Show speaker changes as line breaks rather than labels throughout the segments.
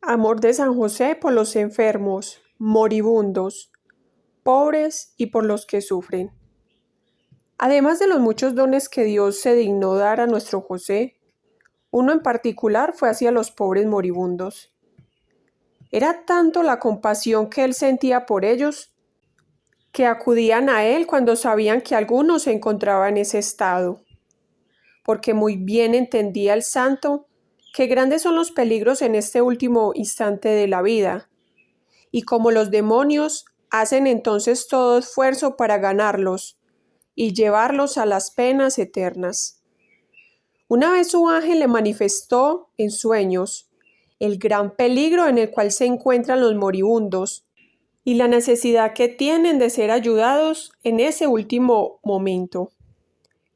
Amor de San José por los enfermos, moribundos, pobres y por los que sufren. Además de los muchos dones que Dios se dignó dar a nuestro José, uno en particular fue hacia los pobres moribundos. Era tanto la compasión que él sentía por ellos, que acudían a él cuando sabían que alguno se encontraba en ese estado, porque muy bien entendía el santo que grandes son los peligros en este último instante de la vida, y como los demonios hacen entonces todo esfuerzo para ganarlos y llevarlos a las penas eternas. Una vez su ángel le manifestó en sueños el gran peligro en el cual se encuentran los moribundos y la necesidad que tienen de ser ayudados en ese último momento.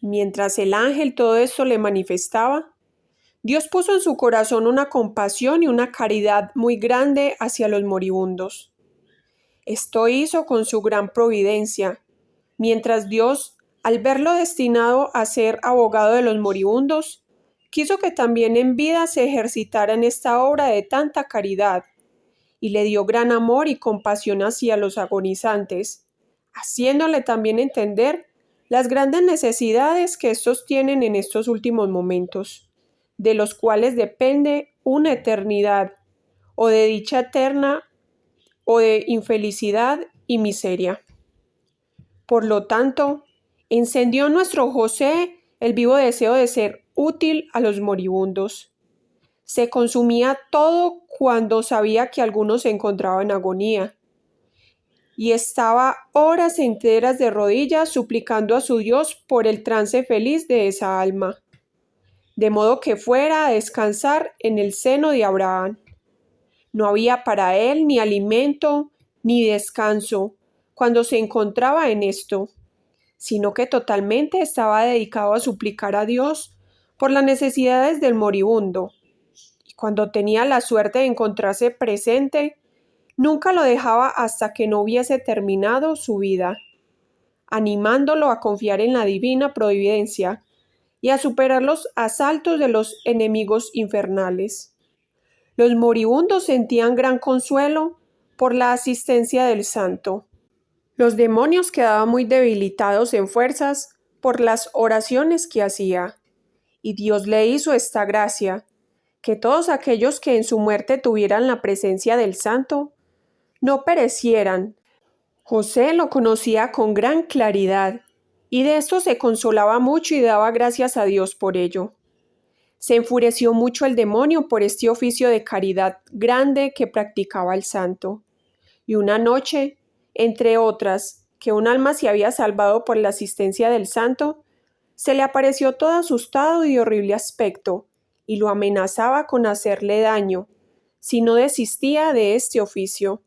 Mientras el ángel todo esto le manifestaba, Dios puso en su corazón una compasión y una caridad muy grande hacia los moribundos. Esto hizo con su gran providencia, mientras Dios, al verlo destinado a ser abogado de los moribundos, quiso que también en vida se ejercitara en esta obra de tanta caridad, y le dio gran amor y compasión hacia los agonizantes, haciéndole también entender las grandes necesidades que éstos tienen en estos últimos momentos, de los cuales depende una eternidad, o de dicha eterna, o de infelicidad y miseria. Por lo tanto, encendió nuestro José el vivo deseo de ser útil a los moribundos. Se consumía todo cuando sabía que alguno se encontraba en agonía, y estaba horas enteras de rodillas suplicando a su Dios por el trance feliz de esa alma, de modo que fuera a descansar en el seno de Abraham. No había para él ni alimento ni descanso cuando se encontraba en esto, sino que totalmente estaba dedicado a suplicar a Dios por las necesidades del moribundo. Y cuando tenía la suerte de encontrarse presente, nunca lo dejaba hasta que no hubiese terminado su vida, animándolo a confiar en la divina providencia y a superar los asaltos de los enemigos infernales. Los moribundos sentían gran consuelo por la asistencia del santo. Los demonios quedaban muy debilitados en fuerzas por las oraciones que hacía, y Dios le hizo esta gracia, que todos aquellos que en su muerte tuvieran la presencia del santo no perecieran. José lo conocía con gran claridad, y de esto se consolaba mucho y daba gracias a Dios por ello. Se enfureció mucho el demonio por este oficio de caridad grande que practicaba el santo, y una noche, entre otras, que un alma se había salvado por la asistencia del santo, se le apareció todo asustado y de horrible aspecto, y lo amenazaba con hacerle daño, si no desistía de este oficio.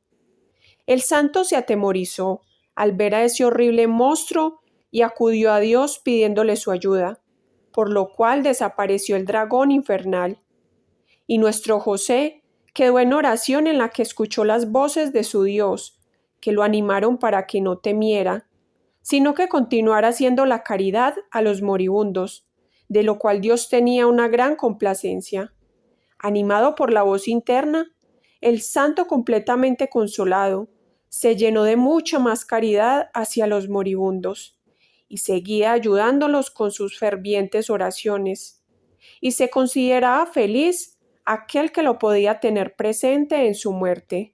El santo se atemorizó al ver a ese horrible monstruo y acudió a Dios pidiéndole su ayuda, por lo cual desapareció el dragón infernal. Y nuestro José quedó en oración en la que escuchó las voces de su Dios, que lo animaron para que no temiera, sino que continuara haciendo la caridad a los moribundos, de lo cual Dios tenía una gran complacencia. Animado por la voz interna, el santo, completamente consolado, se llenó de mucha más caridad hacia los moribundos, y seguía ayudándolos con sus fervientes oraciones, y se consideraba feliz aquel que lo podía tener presente en su muerte.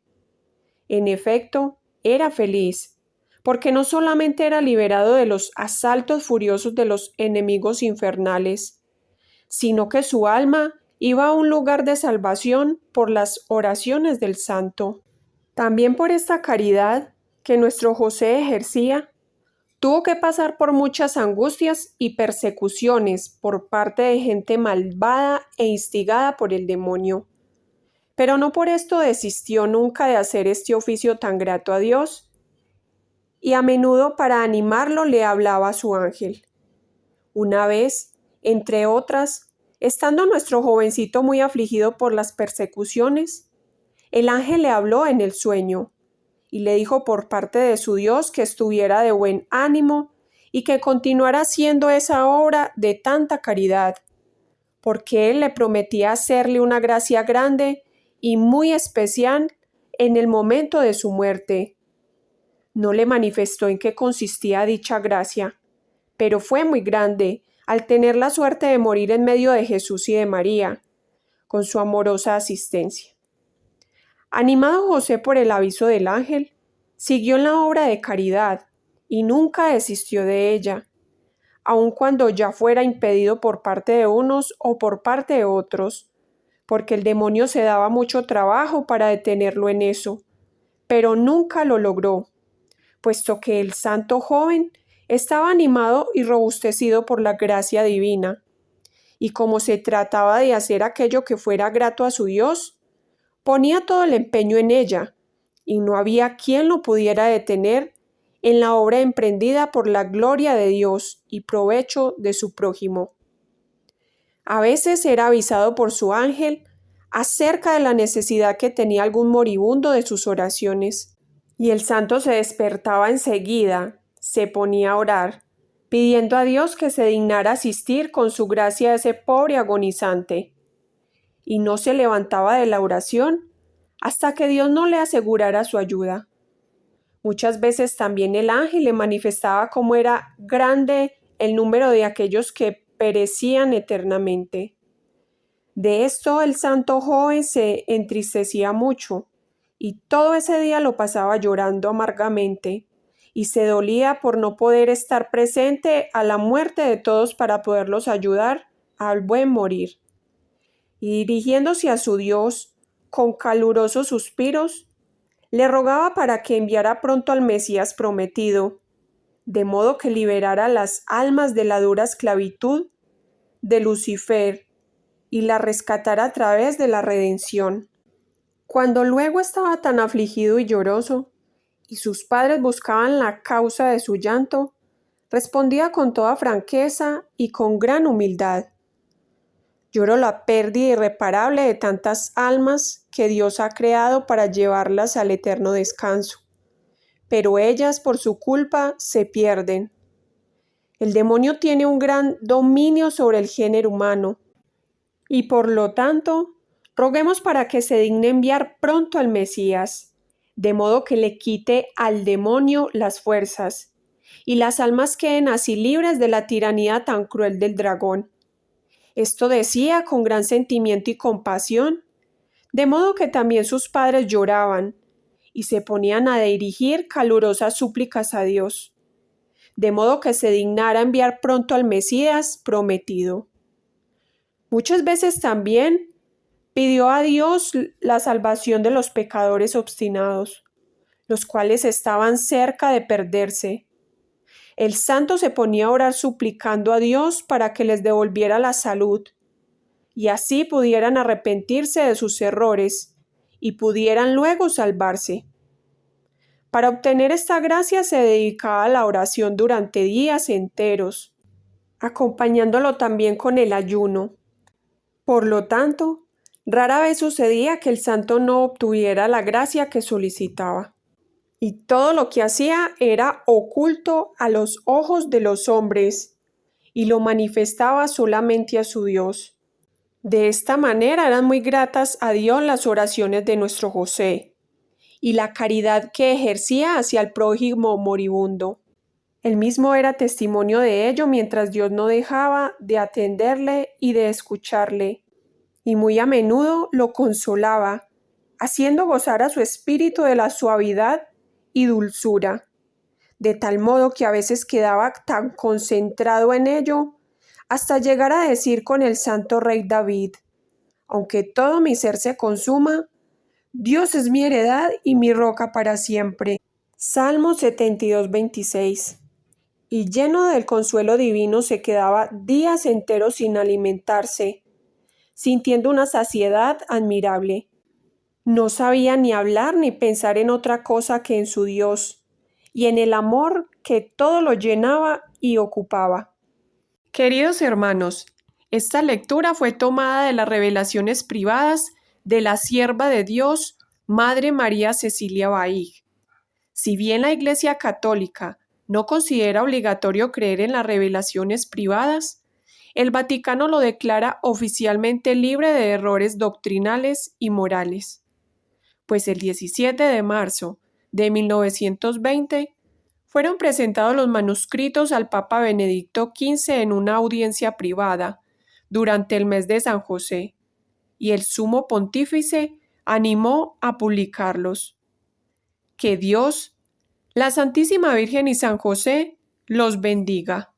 En efecto, era feliz, porque no solamente era liberado de los asaltos furiosos de los enemigos infernales, sino que su alma iba a un lugar de salvación por las oraciones del santo. También por esta caridad que nuestro José ejercía, tuvo que pasar por muchas angustias y persecuciones por parte de gente malvada e instigada por el demonio. Pero no por esto desistió nunca de hacer este oficio tan grato a Dios, y a menudo para animarlo le hablaba a su ángel. Una vez, entre otras, estando nuestro jovencito muy afligido por las persecuciones, el ángel le habló en el sueño, y le dijo por parte de su Dios que estuviera de buen ánimo y que continuara haciendo esa obra de tanta caridad, porque él le prometía hacerle una gracia grande y muy especial en el momento de su muerte. No le manifestó en qué consistía dicha gracia, pero fue muy grande al tener la suerte de morir en medio de Jesús y de María, con su amorosa asistencia. Animado José por el aviso del ángel, siguió en la obra de caridad y nunca desistió de ella, aun cuando ya fuera impedido por parte de unos o por parte de otros, porque el demonio se daba mucho trabajo para detenerlo en eso, pero nunca lo logró, puesto que el santo joven estaba animado y robustecido por la gracia divina, y como se trataba de hacer aquello que fuera grato a su Dios, ponía todo el empeño en ella, y no había quien lo pudiera detener en la obra emprendida por la gloria de Dios y provecho de su prójimo. A veces era avisado por su ángel acerca de la necesidad que tenía algún moribundo de sus oraciones, y el santo se despertaba enseguida, se ponía a orar, pidiendo a Dios que se dignara asistir con su gracia a ese pobre agonizante, y no se levantaba de la oración hasta que Dios no le asegurara su ayuda. Muchas veces también el ángel le manifestaba cómo era grande el número de aquellos que perecían eternamente. De esto el santo joven se entristecía mucho, y todo ese día lo pasaba llorando amargamente, y se dolía por no poder estar presente a la muerte de todos para poderlos ayudar al buen morir. Y dirigiéndose a su Dios con calurosos suspiros, le rogaba para que enviara pronto al Mesías prometido, de modo que liberara las almas de la dura esclavitud de Lucifer y la rescatara a través de la redención. Cuando luego estaba tan afligido y lloroso, y sus padres buscaban la causa de su llanto, respondía con toda franqueza y con gran humildad: lloro la pérdida irreparable de tantas almas que Dios ha creado para llevarlas al eterno descanso, pero ellas por su culpa se pierden. El demonio tiene un gran dominio sobre el género humano, y por lo tanto, roguemos para que se digne enviar pronto al Mesías, de modo que le quite al demonio las fuerzas, y las almas queden así libres de la tiranía tan cruel del dragón. Esto decía con gran sentimiento y compasión, de modo que también sus padres lloraban y se ponían a dirigir calurosas súplicas a Dios, de modo que se dignara enviar pronto al Mesías prometido. Muchas veces también pidió a Dios la salvación de los pecadores obstinados, los cuales estaban cerca de perderse. El santo se ponía a orar suplicando a Dios para que les devolviera la salud, y así pudieran arrepentirse de sus errores y pudieran luego salvarse. Para obtener esta gracia se dedicaba a la oración durante días enteros, acompañándolo también con el ayuno. Por lo tanto, rara vez sucedía que el santo no obtuviera la gracia que solicitaba. Y todo lo que hacía era oculto a los ojos de los hombres, y lo manifestaba solamente a su Dios. De esta manera eran muy gratas a Dios las oraciones de nuestro José, y la caridad que ejercía hacia el prójimo moribundo. Él mismo era testimonio de ello mientras Dios no dejaba de atenderle y de escucharle, y muy a menudo lo consolaba, haciendo gozar a su espíritu de la suavidad y dulzura, de tal modo que a veces quedaba tan concentrado en ello hasta llegar a decir con el santo rey David: aunque todo mi ser se consuma, Dios es mi heredad y mi roca para siempre. Salmo 72:26. Y lleno del consuelo divino se quedaba días enteros sin alimentarse, sintiendo una saciedad admirable. No sabía ni hablar ni pensar en otra cosa que en su Dios, y en el amor que todo lo llenaba y ocupaba. Queridos hermanos, esta lectura fue tomada de las revelaciones privadas de la sierva de Dios, Madre María Cecilia Baig. Si bien la Iglesia Católica no considera obligatorio creer en las revelaciones privadas, el Vaticano lo declara oficialmente libre de errores doctrinales y morales, pues el 17 de marzo de 1920 fueron presentados los manuscritos al Papa Benedicto XV en una audiencia privada durante el mes de San José, y el Sumo Pontífice animó a publicarlos. Que Dios, la Santísima Virgen y San José los bendiga.